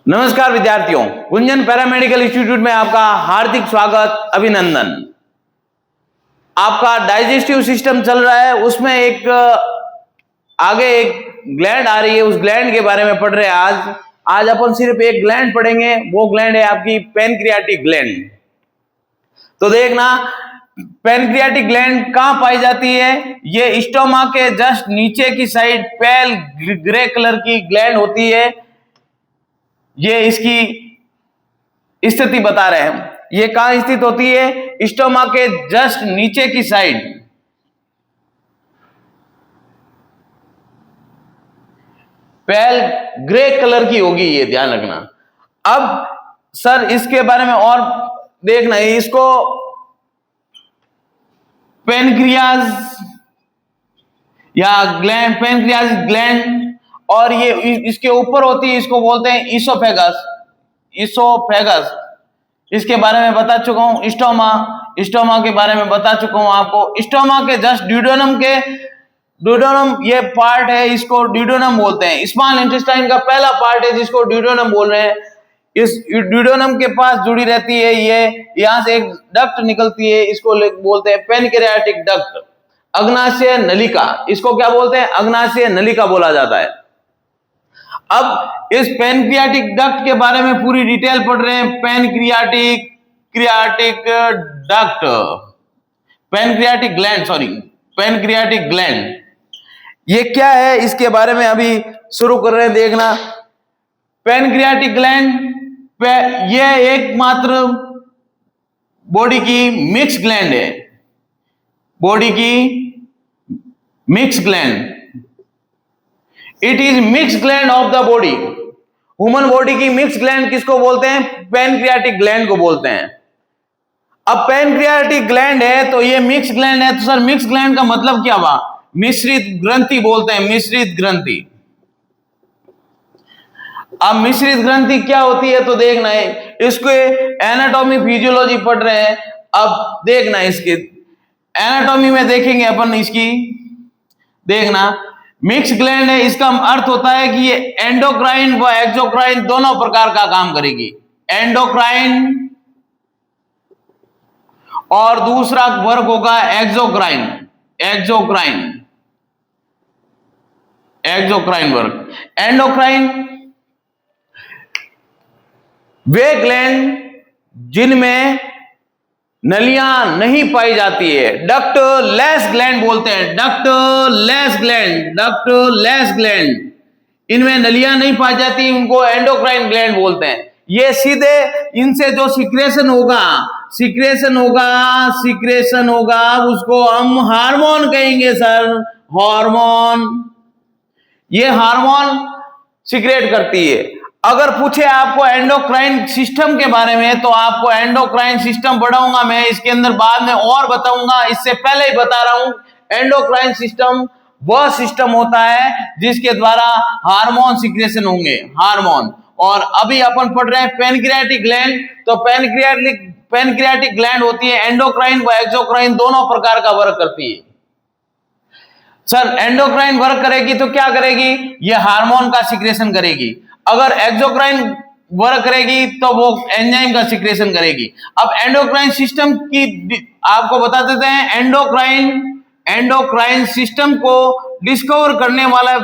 नमस्कार विद्यार्थियों, Gunjan paramedical institute में आपका हार्दिक स्वागत, अभिनंदन। आपका डाइजेस्टिव सिस्टम चल रहा है, उसमें आगे एक ग्लैंड आ रही है, उस ग्लैंड के बारे में पढ़ रहे हैं। आज अपन सिर्फ एक ग्लैंड पढ़ेंगे, वो ग्लैंड है आपकी पैनक्रियाटिक ग्लैंड। तो देखना, पैनक्रियाटिक ग्लैंड कहां पाई जाती है? ये स्टोमक के जस्ट नीचे की साइड पेल ग्रे कलर की ग्लैंड होती है। ये इसकी स्थिति बता रहे हैं। ये कहां स्थित होती है? स्टोमक के जस्ट नीचे की साइड पेल ग्रे कलर की होगी, ये ध्यान रखना। अब सर इसके बारे में और देखना है, इसको पैनक्रियाज या ग्लैंड, पैनक्रियाज ग्लैंड, और ये इसके ऊपर होती है, इसको बोलते हैं इसोफेगस। इसोफेगस इसके बारे में बता चुका हूं। स्टोमा के बारे में बता चुका हूं आपको। स्टोमा के जस्ट ड्यूडेनम ये पार्ट है, इसको ड्यूडेनम बोलते हैं। स्मॉल इंटेस्टाइन का पहला पार्ट है जिसको ड्यूडेनम बोल रहे हैं। इस ड्यूडेनम के पास जुड़ी रहती है, ये यहां से एक डक्ट निकलती है, इसको बोलते हैं पैनक्रियाटिक डक्ट। अग्नाशय नलिका, इसको क्या बोलते हैं? अग्नाशय नलिका बोला जाता है। अब इस पैनक्रियाटिक डक्ट के बारे में पूरी डिटेल पढ़ रहे हैं। पैनक्रियाटिक डक्ट, पैनक्रियाटिक ग्लैंड ये क्या है, इसके बारे में अभी शुरू कर रहे हैं। देखना, पैनक्रियाटिक ग्लैंड ये एकमात्र बॉडी की मिक्स ग्लैंड है। बॉडी की mix gland, it is mix gland of the body. Human body की मिक्स ग्लैंड किसको बोलते हैं? पैनक्रियाटिक ग्लैंड को बोलते हैं। अब पैनक्रियाटिक ग्लैंड है तो ये मिक्स ग्लैंड है, तो सर मिक्स ग्लैंड का मतलब क्या हुआ? मिश्रित ग्रंथि बोलते हैं, मिश्रित ग्रंथि। अब मिश्रित ग्रंथि क्या होती है तो देखना है, इसको एनाटॉमी फिजियोलॉजी पढ़ रहे हैं। अब देखना इसके एनाटॉमी में देखेंगे अपन इसकी। देखना, मिक्स ग्लैंड है, इसका अर्थ होता है कि ये एंडोक्राइन व एक्सोक्राइन दोनों प्रकार का काम करेगी। एंडोक्राइन और दूसरा वर्ग होगा एक्सोक्राइन वर्ग। एंडोक्राइन वे ग्लैंड जिनमें नलियां नहीं पाई जाती है, डक्ट लेस ग्लैंड बोलते हैं। डक्ट लेस ग्लैंड, इनमें नलियां नहीं पाई जाती, उनको एंडोक्राइन ग्लैंड बोलते हैं। ये सीधे इनसे जो सिक्रेशन होगा उसको हम हार्मोन कहेंगे सर। हार्मोन, ये हार्मोन सिक्रेट करती है। अगर पूछे आपको एंडोक्राइन सिस्टम के बारे में, तो आपको एंडोक्राइन सिस्टम पढ़ाऊंगा मैं, इसके अंदर बाद में और बताऊंगा। इससे पहले ही बता रहा हूं, एंडोक्राइन सिस्टम वह सिस्टम होता है जिसके द्वारा हार्मोन सिक्रेशन होंगे, हार्मोन। और अभी अपन पढ़ रहे हैं पैनक्रियाटिक ग्लैंड। तो पैनक्रियाटिक ग्लैंड होती है, एंडोक्राइन व एक्सोक्राइन दोनों प्रकार का वर्क करती है। सर एंडोक्राइन वर्क करेगी तो क्या करेगी? ये हार्मोन का सिक्रेशन करेगी। अगर एक्सोक्राइन वर्क करेगी तो वो एंजाइम का सिक्रेशन करेगी। अब एंडोक्राइन सिस्टम की आपको बता देते हैं। एंडोक्राइन सिस्टम को डिस्कवर करने वाला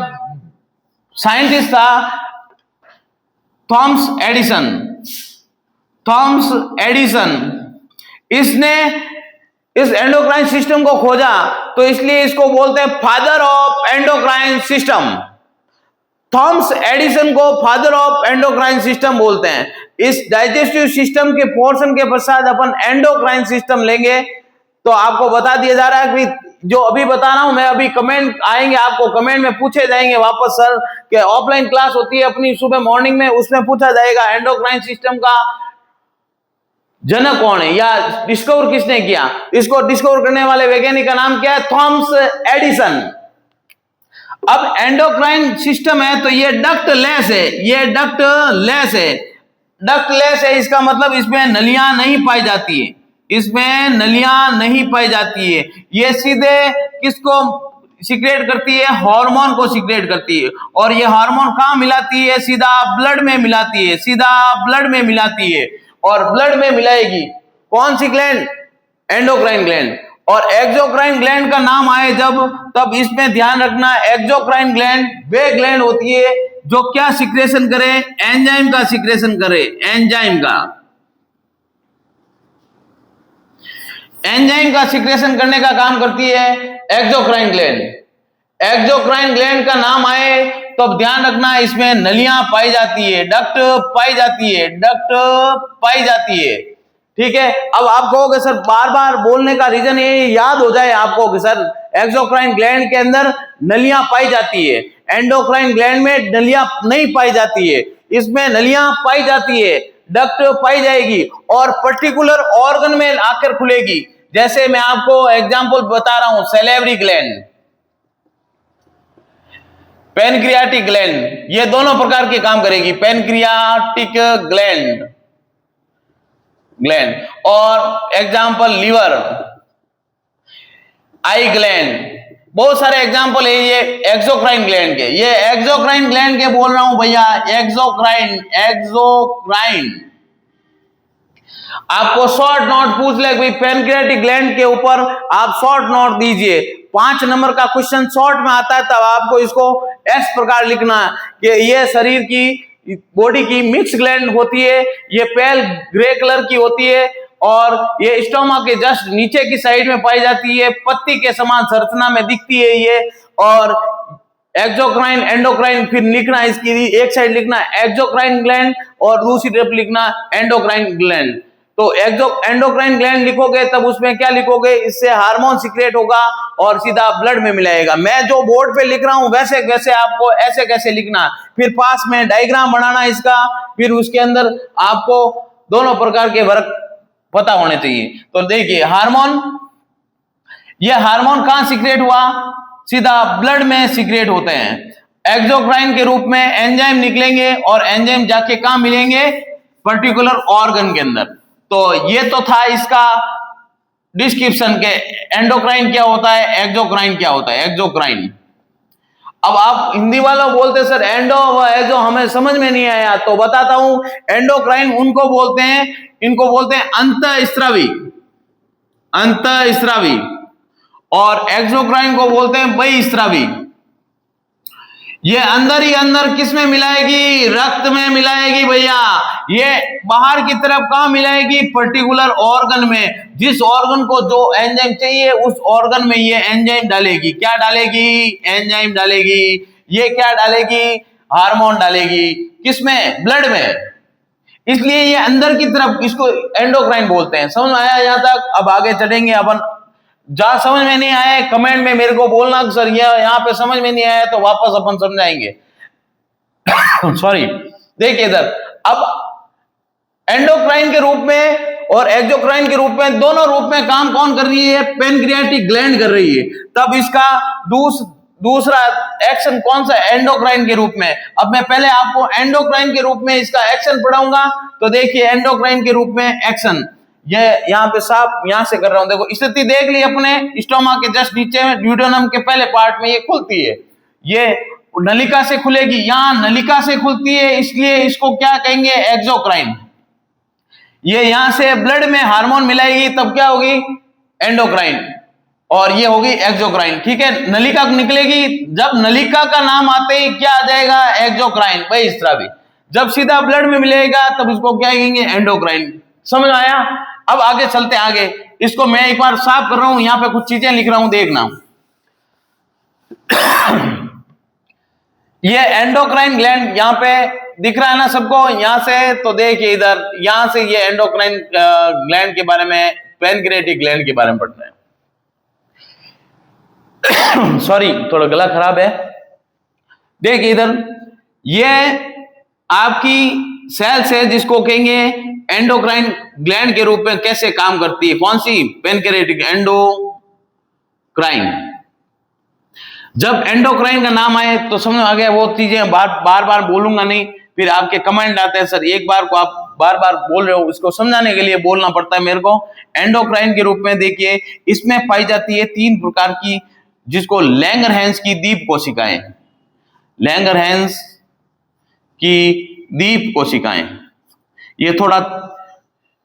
साइंटिस्ट था थॉमस एडिसन। इसने इस एंडोक्राइन सिस्टम को खोजा, तो इसलिए इसको बोलते हैं father of endocrine system. Thomas Edison को फादर ऑफ एंडोक्राइन सिस्टम बोलते हैं। इस डाइजेस्टिव सिस्टम के पोर्शन के पश्चात अपन एंडोक्राइन सिस्टम लेंगे। तो आपको बता दिया जा रहा है कि जो अभी बता रहा हूं मैं, अभी कमेंट आएंगे, आपको कमेंट में पूछे जाएंगे वापस सर कि ऑफलाइन क्लास होती है अपनी सुबह मॉर्निंग में, उसमें पूछा जाएगा एंडोक्राइन सिस्टम का जनक कौन है या डिस्कवर किसने किया। इसको डिस्कवर करने वाले वैज्ञानिक का नाम क्या है? Thomas Edison. अब एंडोक्राइन सिस्टम है तो ये डक्ट लेस है। इसका मतलब इसमें नलियां नहीं पाई जाती है, ये सीधे किसको सीक्रेट करती है, हार्मोन को सीक्रेट करती है। और ये हार्मोन कहाँ मिलाती है? सीधा ब्लड में मिलाती है, सीधा ब्लड में मिलाती है। और ब्लड में मिलाएगी कौन सी ग्लैंड? Endocrine gland. और एक्सोक्राइन ग्लैंड का नाम आए जब, तब इसमें ध्यान रखना, एक्सोक्राइन ग्लैंड वे ग्लैंड होती है जो क्या सिक्रेशन करे? एंजाइम का सिक्रेशन करे, एंजाइम का। एंजाइम का सिक्रेशन करने का काम करती है एक्सोक्राइन ग्लैंड। एक्सोक्राइन ग्लैंड का नाम आए तो अब ध्यान रखना, इसमें नलियां पाई जाती है, डक्ट पाई जाती है, डक्ट पाई जाती है। ठीक है। अब आप कहोगे सर बार बार बोलने का रीजन ये याद हो जाए आपको कि सर एक्सोक्राइन ग्लैंड के अंदर नलियां पाई जाती है, एंडोक्राइन ग्लैंड में नलियां नहीं पाई जाती है। इसमें नलियां पाई जाती है, डक्ट पाई जाएगी और पर्टिकुलर ऑर्गन में आकर खुलेगी। जैसे मैं आपको एग्जांपल बता रहा हूं, सैलिवरी ग्लैंड, पैनक्रियाटिक ग्लैंड, ये दोनों प्रकार के काम करेगी। पैनक्रियाटिक ग्लैंड और एग्जांपल लीवर, आई ग्लैंड, बहुत सारे एग्जांपल है ये एक्सोक्राइन ग्लैंड के। ये एक्सोक्राइन ग्लैंड के बोल रहा हूं भैया, एक्सोक्राइन। आपको शॉर्ट नोट पूछ ले भाई पैनक्रियाटिक ग्लैंड के ऊपर, आप शॉर्ट नोट दीजिए। 5 नंबर का क्वेश्चन शॉर्ट में आता है, तब आपको इसको इस प्रकार लिखना कि ये शरीर की, बॉडी की मिक्स ग्लैंड होती है, ये पेल ग्रे कलर की होती है और ये स्टोमक के जस्ट नीचे की साइड में पाई जाती है, पत्ती के समान संरचना में दिखती है ये। और एक्सोक्राइन, एंडोक्राइन, फिर लिखना इसकी एक साइड लिखना एक्सोक्राइन ग्लैंड और दूसरी तरफ लिखना एंडोक्राइन ग्लैंड। तो एंडोक्राइन ग्लैंड लिखोगे तब उसमें क्या लिखोगे? इससे हार्मोन सीक्रेट होगा और सीधा ब्लड में मिलाएगा। मैं जो बोर्ड पे लिख रहा हूं वैसे वैसे आपको ऐसे कैसे लिखना, फिर पास में डायग्राम बनाना इसका, फिर उसके अंदर आपको दोनों प्रकार के वर्क पता होने चाहिए। तो देखिए हार्मोन, ये हार्मोन कहां सीक्रेट हुआ? सीधा ब्लड में सीक्रेट होते हैं। एक्सोक्राइन के रूप में एंजाइम निकलेंगे और एंजाइम जाके कहां मिलेंगे? पर्टिकुलर ऑर्गन के अंदर। तो ये तो था इसका डिस्क्रिप्शन के एंडोक्राइन क्या होता है, एक्सोक्राइन क्या होता है। एक्सोक्राइन, अब आप हिंदी वालों बोलते सर एंडो व एक्सो हमें समझ में नहीं आया, तो बताता हूं। एंडोक्राइन उनको बोलते हैं, इनको बोलते हैं अंतःस्रावी, अंतःस्रावी, और एक्सोक्राइन को बोलते हैं बहिःस्रावी। ये अंदर ही अंदर किस में मिलाएगी? रक्त में मिलाएगी भैया। ये बाहर की तरफ कहां मिलाएगी? पर्टिकुलर ऑर्गन में। जिस ऑर्गन को जो एंजाइम चाहिए उस ऑर्गन में ये एंजाइम डालेगी। क्या डालेगी? एंजाइम डालेगी। ये क्या डालेगी? हार्मोन डालेगी। किसमें? ब्लड में। इसलिए ये अंदर की तरफ, इसको एंडोक्राइन बोलते हैं। समझ में आया यहां तक? अब आगे चलेंगे अपन। जहां समझ में नहीं आया कमेंट में मेरे को बोलना सर ये यहां पे समझ में नहीं आया, तो वापस अपन समझाएंगे। सॉरी, देखिए इधर, अब एंडोक्राइन के रूप में और एक्सोक्राइन के रूप में, दोनों रूप में काम कौन कर रही है? पैनक्रियाटिक ग्लैंड कर रही है। तब इसका दूसरा एक्शन कौन सा? एंडोक्राइन के रूप में। अब मैं पहले आपको एंडोक्राइन के रूप में इसका एक्शन पढ़ाऊंगा। तो देखिए एंडोक्राइन के रूप में एक्शन, ये यहाँ पे साफ यहां से कर रहा हूं। देखो स्थिति देख ली अपने, स्टोमा के जस्ट नीचे में ड्यूडेनम के पहले पार्ट में ये खुलती है, ये नलिका से खुलेगी। यहां नलिका से खुलती है, इसलिए इसको क्या कहेंगे? एक्सोक्राइन। ये यहां से ब्लड में हार्मोन मिलाएगी, तब क्या होगी? एंडोक्राइन, और ये होगी एक्सोक्राइन। ठीक है, नलिका निकलेगी, जब नलिका का नाम आते ही क्या आ जाएगा? एक्सोक्राइन, बहिःस्रावी। जब सीधा ब्लड में मिलेगा तब इसको क्या कहेंगे? एंडोक्राइन। समझ आया? अब आगे चलते हैं आगे। इसको मैं एक बार साफ कर रहा हूं, यहां पे कुछ चीजें लिख रहा हूं, देखना। ये एंडोक्राइन ग्लैंड यहां पे दिख रहा है ना सबको यहां से? तो देखिए इधर, यहां से ये एंडोक्राइन ग्लैंड के बारे में, पैनक्रियाटिक ग्लैंड के बारे में पढ़ रहे हैं। सॉरी, थोड़ा गला खराब है। देखिए इधर, ये आपकी सेल्स है जिसको कहेंगे एंडोक्राइन ग्लैंड के रूप में कैसे काम करती है। कौन सी? Pancreatic endocrine. जब एंडोक्राइन का नाम आए तो समझ आ गया, वो चीजें बार बार बोलूंगा नहीं, फिर आपके कमेंट आते हैं सर एक बार को आप बार बार बोल रहे हो, इसको समझाने के लिए बोलना पड़ता है मेरे को। एंडोक्राइन के रूप में देखिए, इसमें पाई जाती है 3 प्रकार की जिसको लैंगरहैंस की दीप कोशिकाएं, लैंगरहैंस की दीप कोशिकाएं। ये थोड़ा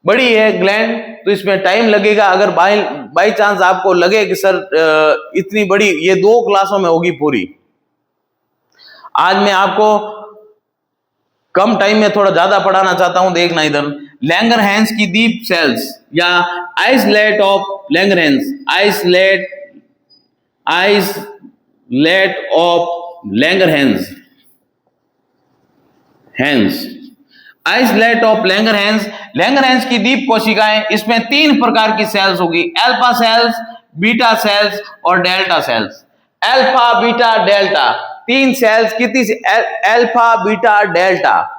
बड़ी है ग्लैंड, तो इसमें टाइम लगेगा। अगर बाई चांस आपको लगे कि सर इतनी बड़ी, ये 2 क्लासों में होगी पूरी। आज मैं आपको कम टाइम में थोड़ा ज्यादा पढ़ाना चाहता हूं, देखना इधर। लैंगरहैंस की दीप सेल्स या islet of Langerhans, islet of Langerhans, islet of Langerhans, Langerhans की दीप कोशिकाएं। इसमें 3 प्रकार की सेल्स होगी, अल्फा सेल्स, बीटा सेल्स और delta cells. Alpha, beta, delta, 3 cells. कितनी? Alpha, beta, delta.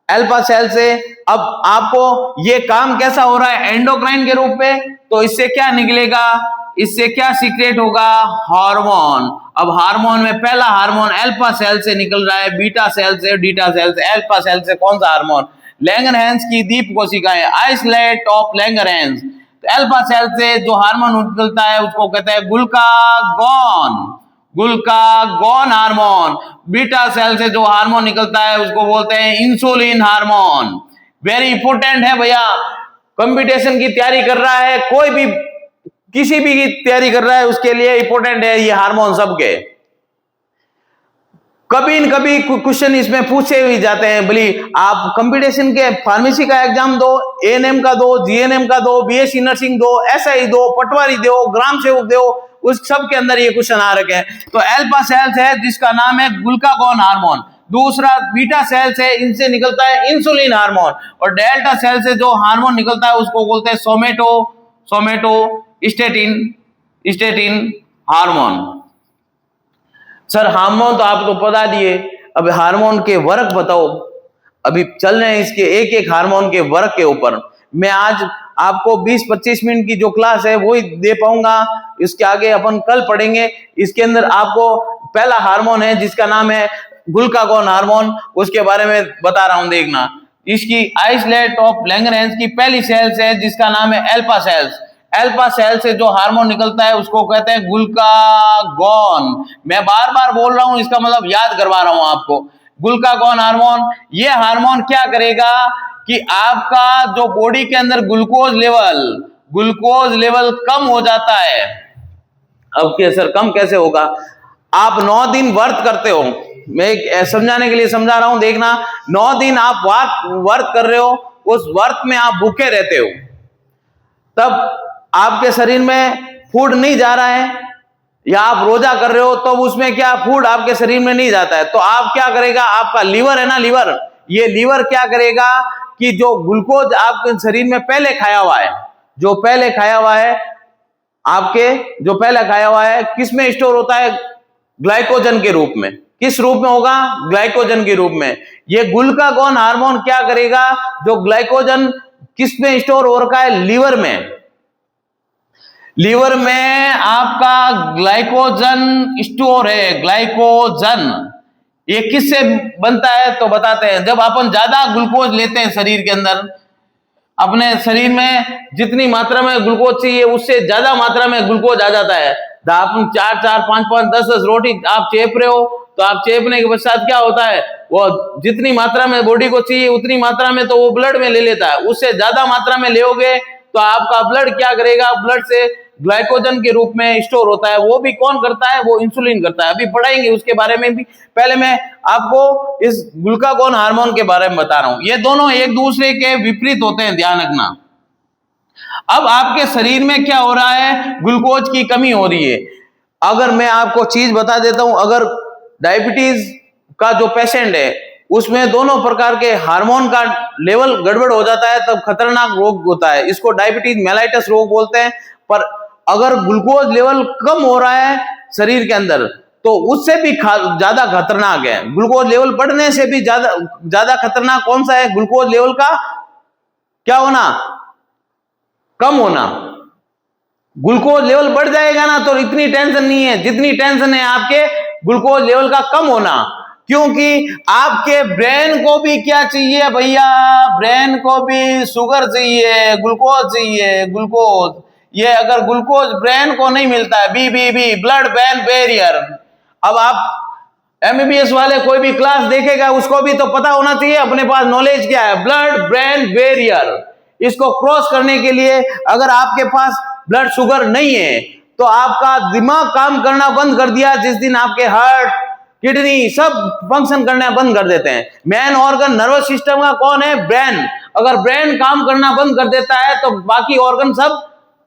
Alpha cell से अब आपको ये काम कैसा हो रहा है? एंडोक्राइन के रूप में। तो इससे क्या निकलेगा? इससे क्या सीक्रेट होगा? हार्मोन। अब हार्मोन में पहला हार्मोन अल्फा सेल से निकल रहा है, बीटा सेल से, बीटा सेल से, अल्फा सेल से कौन सा हार्मोन? लैंगरहैंस की दीप कोशिकाएं, आइसलेट ऑफ लैंगरहैंस। तो अल्फा सेल से जो हार्मोन निकलता है उसको कहते हैं glucagon, glucagon hormone. Beta cell से जो हार्मोन निकलता है उसको बोलते हैं इंसुलिन हार्मोन। वेरी इंपॉर्टेंट है भैया, कंपटीशन की तैयारी कर रहा है, कोई भी किसी भी की तैयारी कर रहा है, उसके लिए इंपॉर्टेंट है ये हार्मोन सबके। कभी न कभी क्वेश्चन इसमें पूछे भी जाते हैं, बोली आप कंपटीशन के फार्मेसी का एग्जाम दो, एएनएम का दो, जीएनएम का दो, बीएससी नर्सिंग दो, एसआई दो, पटवारी दो, ग्राम सेवक दो, उस सब के अंदर ये क्वेश्चन आ रखे हैं। तो अल्फा सेल्स है जिसका नाम है ग्लूकागॉन हार्मोन। दूसरा बीटा सेल्स है, इनसे निकलता है इंसुलिन हार्मोन। और डेल्टा सेल से जो हार्मोन निकलता है उसको बोलते हैं सोमेटोस्टेटिन हार्मोन। सर हार्मोन तो आपको बता दिए, अब हार्मोन के वर्क बताओ। अभी चल रहे हैं इसके एक एक हार्मोन के वर्क के ऊपर। मैं आज आपको 20-25 मिनट की जो क्लास है वही दे पाऊंगा, इसके आगे अपन कल पढ़ेंगे। इसके अंदर आपको पहला हार्मोन है जिसका नाम है ग्लूकागॉन हार्मोन, उसके बारे में बता रहा हूं, देखना। इसकी आइसलेट ऑफ लैंगरहैंस की पहली सेल्स है जिसका नाम है अल्फा सेल्स। अल्फा सेल से जो हार्मोन निकलता है उसको कहते हैं ग्लूकागॉन। मैं बार बार बोल रहा हूं, इसका मतलब याद करवा रहा हूं आपको। ग्लूकागॉन हार्मोन, ये हार्मोन क्या करेगा कि आपका जो बॉडी के अंदर ग्लूकोज लेवल कम हो जाता है। अब क्या सर कम कैसे होगा? आप 9 दिन व्रत करते हो, मैं समझाने के लिए समझा रहा हूं, देखना। 9 दिन आप व्रत कर रहे हो, उस व्रत में आप भूखे रहते हो, तब आपके शरीर में फूड नहीं जा रहा है, या आप रोजा कर रहे हो तो उसमें क्या फूड आपके शरीर में नहीं जाता है, तो आप क्या करेगा? आपका लीवर है ना, लीवर, ये लीवर क्या करेगा कि जो ग्लूकोज आपके शरीर में पहले खाया हुआ है, जो पहले खाया हुआ है आपके, जो पहले खाया हुआ है किस में स्टोर होता है? ग्लाइकोजन के रूप में। किस रूप में होगा? ग्लाइकोजन के रूप में। ये ग्लूकागॉन हार्मोन क्या करेगा? जो ग्लाइकोजन किस में स्टोर हो रखा है? लीवर में। लीवर में आपका ग्लाइकोजन स्टोर है। ग्लाइकोजन ये किससे बनता है तो बताते हैं। जब अपन ज्यादा ग्लूकोज लेते हैं शरीर के अंदर, अपने शरीर में जितनी मात्रा में ग्लूकोज चाहिए उससे ज्यादा मात्रा में ग्लूकोज आ जाता है। आप 4-4, 5-5, 10-10 रोटी आप चेप रहे हो, तो आप चेपने के पश्चात क्या होता है, वो जितनी मात्रा में बॉडी को चाहिए उतनी मात्रा में तो वो ब्लड में ले लेता है। उससे ज्यादा मात्रा में लेोगे तो आपका ब्लड क्या करेगा? ब्लड से ग्लाइकोजन के रूप में स्टोर होता है। वो भी कौन करता है? वो इंसुलिन करता है। अभी पढ़ाएंगे उसके बारे में भी। पहले मैं आपको इस ग्लूकागॉन हार्मोन के बारे में बता रहा हूं। ये दोनों एक दूसरे के विपरीत होते हैं, ध्यान रखना। अब आपके शरीर में क्या हो रहा है? ग्लूकोज की कमी हो रही है। अगर मैं आपको चीज बता देता हूं, अगर डायबिटीज का जो पेशेंट है उसमें दोनों प्रकार के हार्मोन का लेवल गड़बड़ हो जाता है, तब खतरनाक रोग होता है। इसको डायबिटीज मेलाइटस रोग बोलते हैं। पर अगर ग्लूकोज लेवल कम हो रहा है शरीर के अंदर तो उससे भी ज्यादा खतरनाक है। ग्लूकोज लेवल बढ़ने से भी ज्यादा खतरनाक कौन सा है? ग्लूकोज लेवल का क्या होना? कम होना। ग्लूकोज लेवल बढ़ जाएगा ना तो इतनी टेंशन नहीं है जितनी टेंशन है आपके ग्लूकोज लेवल का कम होना। क्योंकि आपके ब्रेन को भी क्या चाहिए भैया? ब्रेन को भी शुगर चाहिए, ग्लूकोज चाहिए, ग्लूकोज। ये अगर ग्लूकोज ब्रेन को नहीं मिलता है, BBB ब्लड ब्रेन बैरियर। अब आप MBBS वाले कोई भी क्लास देखेगा उसको भी तो पता होना चाहिए अपने पास नॉलेज क्या है, ब्लड ब्रेन बैरियर। इसको क्रॉस करने के लिए अगर आपके पास ब्लड शुगर नहीं है तो आपका दिमाग काम करना बंद कर दिया, जिस दिन आपके हार्ट किडनी सब फंक्शन करना बंद कर देते हैं। मेन ऑर्गन नर्वस सिस्टम का कौन है? ब्रेन। अगर ब्रेन काम करना बंद कर देता है तो बाकी ऑर्गन सब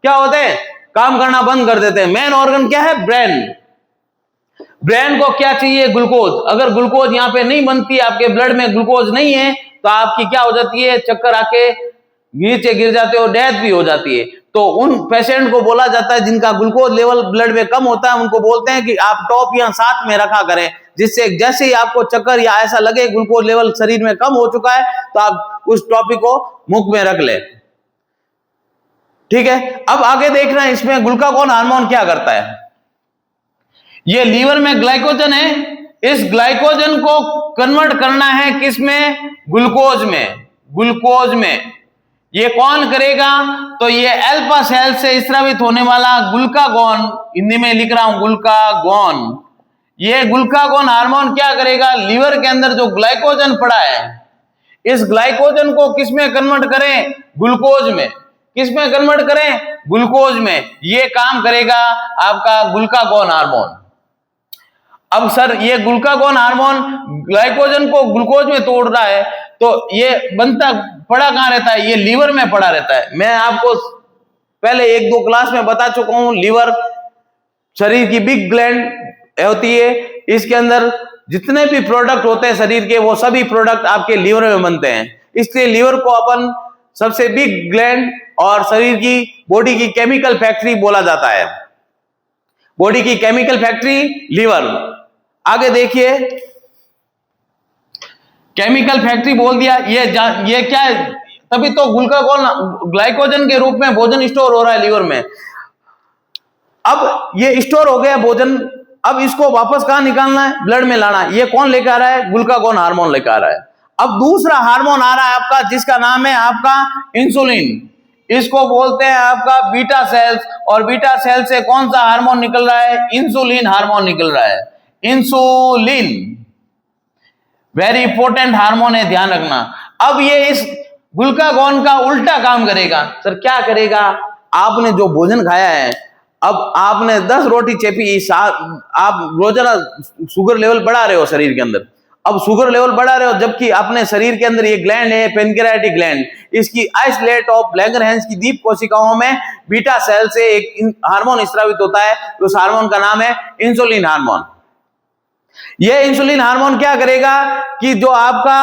क्या होते हैं? काम करना बंद कर देते हैं। मेन ऑर्गन क्या है? ब्रेन। ब्रेन को क्या चाहिए? ग्लूकोज। अगर ग्लूकोज यहाँ पे नहीं बनती, आपके ब्लड में ग्लूकोज नहीं है तो आपकी क्या हो जाती है? चक्कर आके नीचे गिर जाते हो, डेथ भी हो जाती है। तो उन पेशेंट को बोला जाता है जिनका ग्लूकोज लेवल ब्लड में कम होता है, उनको बोलते हैं कि आप टॉप या साथ में रखा करें, जिससे जैसे ही आपको चक्कर या ऐसा लगे ग्लूकोज लेवल शरीर में कम हो चुका है तो आप उस टॉपिक को मुख में रख ले। ठीक है, अब आगे देख रहे हैं इसमें ग्लूकागोन हार्मोन क्या करता है। ये लीवर में ग्लाइकोजन है, इस ग्लाइकोजन को कन्वर्ट करना है किसमें? ग्लूकोज में। ग्लूकोज में ये कौन करेगा? तो ये अल्फा सेल से स्रावित होने वाला ग्लूकागोन, हिंदी में लिख रहा हूं ग्लूकागोन। ये ग्लूकागोन हार्मोन क्या करेगा? लीवर के अंदर जो ग्लाइकोजन पड़ा है, इस ग्लाइकोजन को किसमें कन्वर्ट करें? ग्लूकोज में। किसमें कन्वर्ट करें? ग्लूकोज में। ये काम करेगा आपका ग्लूकागोन हार्मोन। अब सर ये ग्लूकागोन हार्मोन ग्लाइकोजन को ग्लूकोज में तोड़ रहा है तो ये बनता पड़ा कहां रहता है? ये लीवर में पड़ा रहता है। मैं आपको पहले 1-2 क्लास में बता चुका हूं, लीवर शरीर की बिग ग्लैंड होती है। इसके अंदर जितने भी प्रोडक्ट होते हैं शरीर के, वो सभी प्रोडक्ट आपके लीवर में बनते हैं। इसलिए लीवर को अपन सबसे बिग ग्लैंड और शरीर की बॉडी की केमिकल फैक्ट्री बोला जाता है। बॉडी की केमिकल फैक्ट्री लीवर। आगे देखिए, केमिकल फैक्ट्री बोल दिया, ये क्या है? तभी तो ग्लूकागोन ग्लाइकोजन के रूप में भोजन स्टोर हो रहा है लीवर में। अब ये स्टोर हो गया भोजन, अब इसको वापस कहां निकालना है? ब्लड में लाना है। ये कौन लेकर आ रहा है? ग्लूकागोन हार्मोन लेकर आ रहा है। अब दूसरा हार्मोन आ रहा है आपका, जिसका नाम है आपका इंसुलिन। इसको बोलते हैं आपका बीटा सेल्स, और बीटा सेल से कौन सा हार्मोन निकल रहा है? इंसुलिन हार्मोन निकल रहा है। इंसुलिन वेरी इंपॉर्टेंट हार्मोन है, ध्यान रखना। अब ये इस ग्लूकागोन का उल्टा काम करेगा। सर क्या करेगा? आपने जो भोजन खाया है, अब आपने 10 रोटी चेपी, आप रोजाना शुगर लेवल बढ़ा रहे हो शरीर के अंदर। अब शुगर लेवल बढ़ा रहे हो, जबकि अपने शरीर के अंदर ये ग्लैंड है पेनक्रियाटिक ग्लैंड, इसकी आइसोलेट ऑफ लैंगरहैंस की दीप कोशिकाओं में बीटा सेल से एक हार्मोन स्रावित होता है। उस हार्मोन का नाम है इंसुलिन हार्मोन। ये इंसुलिन हार्मोन क्या करेगा कि जो आपका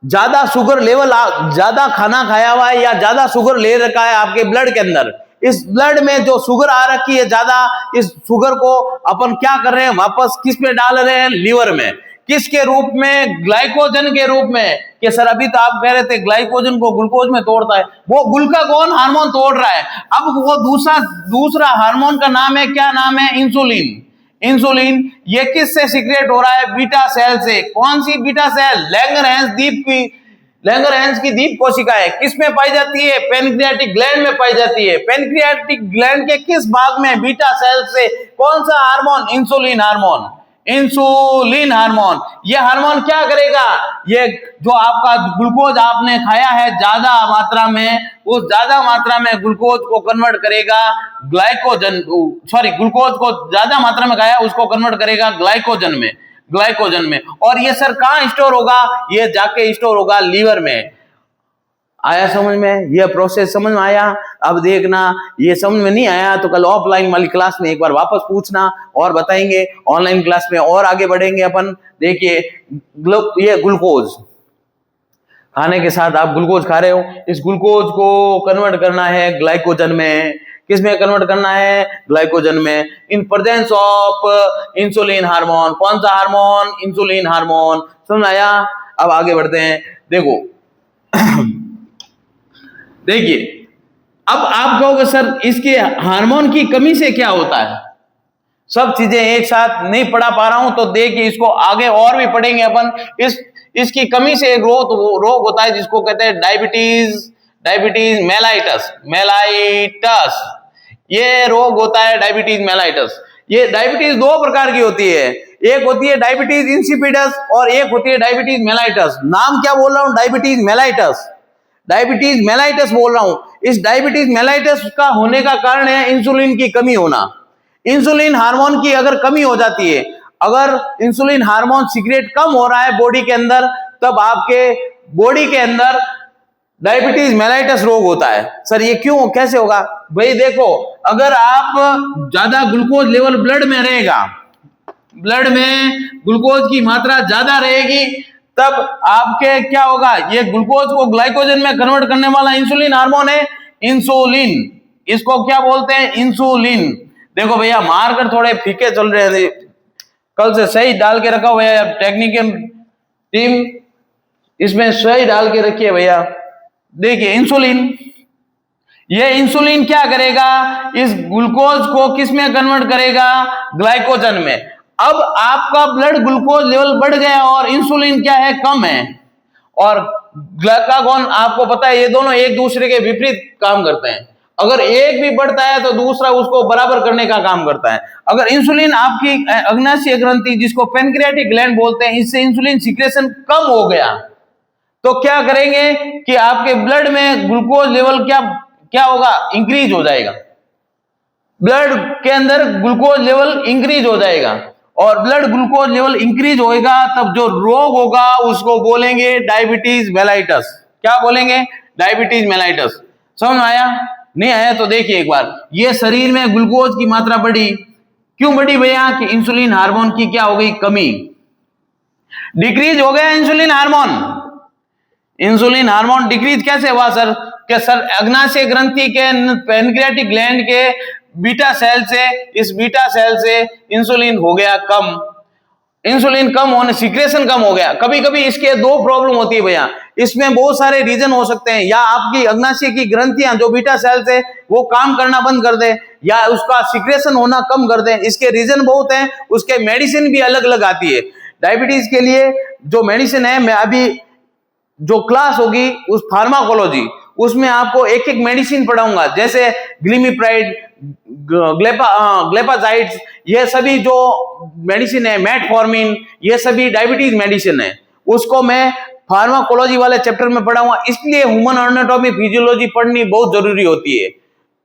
ज्यादा शुगर लेवल, ज्यादा खाना खाया हुआ है या ज्यादा शुगर ले रखा है आपके ब्लड के अंदर, इस ब्लड में जो शुगर आ रखी है ज्यादा, इस शुगर को अपन क्या कर रहे हैं? वापस किस पे डाल रहे हैं? लीवर में। किसके रूप में? ग्लाइकोजन के रूप में। कि सर अभी तो आप कह रहे थे ग्लाइकोजन को ग्लूकोज में तोड़ता है, वो ग्लूकागोन हार्मोन तोड़ रहा है। अब वो दूसरा हार्मोन का नाम है, क्या नाम है? इंसुलिन। इंसुलिन ये किससे सीक्रेट हो रहा है? बीटा सेल से। कौन सी बीटा सेल? लैंगरहैंस की दीप कोशिका है। किस में पाई जाती है? पेनक्रियाटिक ग्लैंड में पाई जाती है। पेनक्रियाटिक ग्लैंड के किस भाग में? बीटा सेल से। कौन सा hormone? Insulin hormone. Insulin hormone. ये हार्मोन क्या करेगा? ये जो आपका ग्लूकोज आपने खाया है ज्यादा मात्रा में, उस ज्यादा मात्रा में ग्लूकोज को कन्वर्ट करेगा ग्लूकोज को ज्यादा मात्रा में खाया, उसको कन्वर्ट करेगा ग्लाइकोजन में। और ये सर कहां स्टोर होगा? ये जाके स्टोर होगा लीवर में। आया समझ में? ये प्रोसेस समझ में आया? अब देखना, ये समझ में नहीं आया तो कल ऑफलाइन वाली क्लास में एक बार वापस पूछना और बताएंगे। ऑनलाइन क्लास में और आगे बढ़ेंगे अपन। देखिए ये ग्लूकोज खाने के साथ आप ग्लूकोज खा रहे हो, इस ग्लूकोज को कन्वर्ट करना है ग्लाइकोजन में। किसमें कन्वर्ट करना है? ग्लाइकोजन में, in presence of insulin hormone. कौन सा हार्मोन? Insulin hormone. समझ आया? अब आगे बढ़ते हैं। देखो देखिए, अब आप कहोगे सर इसके हार्मोन की कमी से क्या होता है? सब चीजें एक साथ नहीं पढ़ा पा रहा हूं तो देखिए, इसको आगे और भी पढ़ेंगे अपन। इसकी कमी से एक रोग होता है जिसको कहते हैं डायबिटीज मेलाइटस। ये रोग होता है डायबिटीज मेलाइटस। ये डायबिटीज दो प्रकार की होती है, एक होती है डायबिटीज इंसिपिडस और एक होती है डायबिटीज मेलाइटस। नाम क्या बोल रहा हूं? डायबिटीज मेलाइटस, डायबिटीज मेलाइटस बोल रहा हूं। इस डायबिटीज मेलाइटस का होने का कारण है इंसुलिन की कमी होना। इंसुलिन हार्मोन की अगर कमी हो जाती है, अगर इंसुलिन हार्मोन सीक्रेट कम हो रहा है बॉडी के अंदर, तब आपके बॉडी के अंदर डायबिटीज मेलाइटस रोग होता है। सर ये क्यों, कैसे होगा? भाई देखो, अगर आप ज्यादा ग्लूकोज लेवल ब्लड में रहेगा, ब्लड में ग्लूकोज की मात्रा ज्यादा रहेगी, तब आपके क्या होगा? ये ग्लूकोज को ग्लाइकोजन में कन्वर्ट करने वाला इंसुलिन हार्मोन है, इंसुलिन। इसको क्या बोलते हैं? इंसुलिन। देखो भैया, मारकर थोड़े फीके चल रहे थे, कल से सही डाल के रखा हुआ है टेक्निकल टीम, इसमें सही डाल के रखिए भैया। देखिए इंसुलिन, ये इंसुलिन क्या करेगा? इस ग्लूकोज को किस में कन्वर्ट करेगा? ग्लाइकोजन में। अब आपका ब्लड ग्लूकोज लेवल बढ़ गया और इंसुलिन क्या है? कम है। और ग्लाइकागॉन, आपको पता है ये दोनों एक दूसरे के विपरीत काम करते हैं। अगर एक भी बढ़ता है तो दूसरा उसको बराबर करने का काम करता है। अगर इंसुलिन आपकी अग्नाशय ग्रंथि, जिसको पैनक्रियाटिक ग्लैंड बोलते हैं, इससे इंसुलिन सीक्रेशन कम हो गया, तो क्या करेंगे कि आपके ब्लड में ग्लूकोज लेवल क्या होगा? इंक्रीज हो जाएगा। ब्लड के अंदर ग्लूकोज लेवल इंक्रीज हो जाएगा, और ब्लड ग्लूकोज लेवल इंक्रीज होएगा, तब जो रोग होगा उसको बोलेंगे डायबिटीज मेलाइटस। क्या बोलेंगे? Diabetes mellitus. समझ में आया? नहीं आया तो देखिए एक बार, ये शरीर में ग्लूकोज की मात्रा बढ़ी, क्यों बढ़ी भैया? कि इंसुलिन हार्मोन की क्या हो गई? कमी, डिक्रीज हो गया insulin hormone. Insulin hormone decrease कैसे हुआ सर? कि सर अग्नाशय ग्रंथि के पैनक्रियाटिक ग्लैंड के बीटा सेल से, इस बीटा सेल से इंसुलिन हो गया कम। इंसुलिन कम होने, सीक्रेशन कम हो गया। कभी कभी इसके दो प्रॉब्लम होती है भैया, इसमें बहुत सारे रीजन हो सकते हैं। या आपकी अग्नाशय की ग्रंथियां जो बीटा सेल से वो काम करना बंद कर दे, या उसका सीक्रेशन होना कम कर दे। इसके रीजन बहुत हैं, उसके मेडिसिन भी अलग अलग आती है। डायबिटीज के लिए जो मेडिसिन है, मैं अभी जो क्लास होगी उस फार्माकोलॉजी, उसमें आपको एक एक मेडिसिन पढ़ाऊंगा, जैसे ग्लिमिप्राइड, ग्लेपाजाइड्स, ये सभी जो मेडिसिन है, मेटफॉर्मिन, ये सभी डायबिटीज मेडिसिन है। उसको मैं फार्माकोलॉजी वाले चैप्टर में पढ़ाऊंगा। इसलिए ह्यूमन एनाटॉमी फिजियोलॉजी पढ़नी बहुत जरूरी होती है,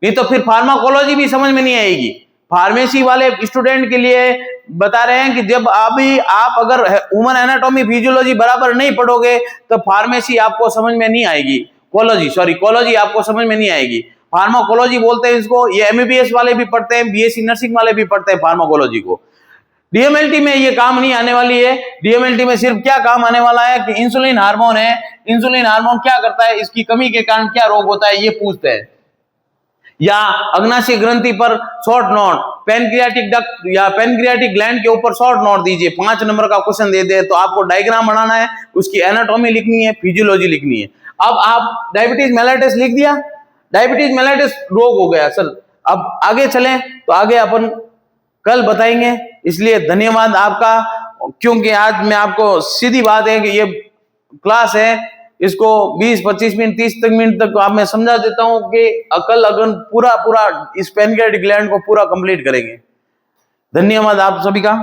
नहीं तो फिर फार्माकोलॉजी भी समझ में नहीं आएगी। फार्मेसी वाले स्टूडेंट के लिए बता रहे हैं कि जब अभी आप अगर ह्यूमन एनाटॉमी फिजियोलॉजी बराबर नहीं पढ़ोगे तो फार्मेसी आपको समझ में नहीं आएगी, कॉलोजी आपको समझ में नहीं आएगी। फार्माकोलॉजी बोलते हैं इसको, ये एमबीबीएस वाले भी पढ़ते हैं, बीएससी नर्सिंग वाले भी पढ़ते हैं फार्माकोलॉजी को। डीएमएलटी में ये काम नहीं आने वाली है। डीएमएलटी में सिर्फ क्या काम आने वाला है कि इंसुलिन हार्मोन है, इंसुलिन हार्मोन क्या करता है, इसकी कमी के कारण क्या रोग होता है, ये पूछते हैं। या अग्नाशय ग्रंथि पर शॉर्ट नोट, पैनक्रियाटिक डक्ट या पैनक्रियाटिक ग्लैंड के ऊपर शॉर्ट नोट दीजिए। 5 नंबर का क्वेश्चन दे दे तो आपको डायग्राम बनाना है, उसकी एनाटॉमी लिखनी है, फिजियोलॉजी लिखनी है। अब आप डायबिटीज मेलाइटस लिख दिया, डायबिटीज मेलाइटस रोग हो गया सर। अब आगे चलें तो आगे अपन कल बताएंगे। इसलिए धन्यवाद आपका, क्योंकि आज मैं आपको सीधी बात है कि ये क्लास है, इसको 20-25 मिनट 30 मिनट तक आप मैं समझा देता हूं कि कल अगर पूरा इस पैनक्रियाटिक ग्लैंड को पूरा कंप्लीट करेंगे। धन्यवाद आप सभी का।